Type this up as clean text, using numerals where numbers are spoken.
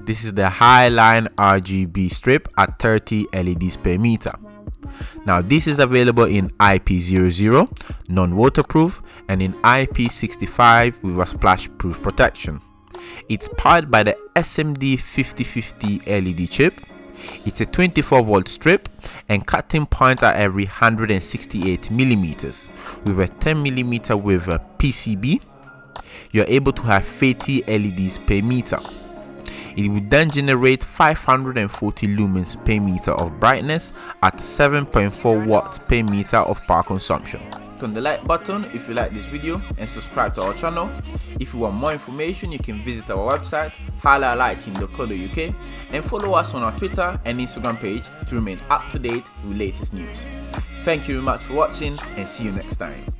This is the Highline RGB strip at 30 LEDs per meter. Now this is available in IP00, non-waterproof, and in IP65 with a splash-proof protection. It's powered by the SMD 5050 LED chip. It's a 24-volt strip and cutting points are every 168 millimeters with a 10 millimeter with a PCB. You're able to have 30 LEDs per meter. It will then generate 540 lumens per meter of brightness at 7.4 watts per meter of power consumption. Click on the like button if you like this video and subscribe to our channel. If you want more information, you can visit our website highlighting.co.uk and follow us on our Twitter and Instagram page to remain up to date with latest news. Thank you very much for watching and see you next time.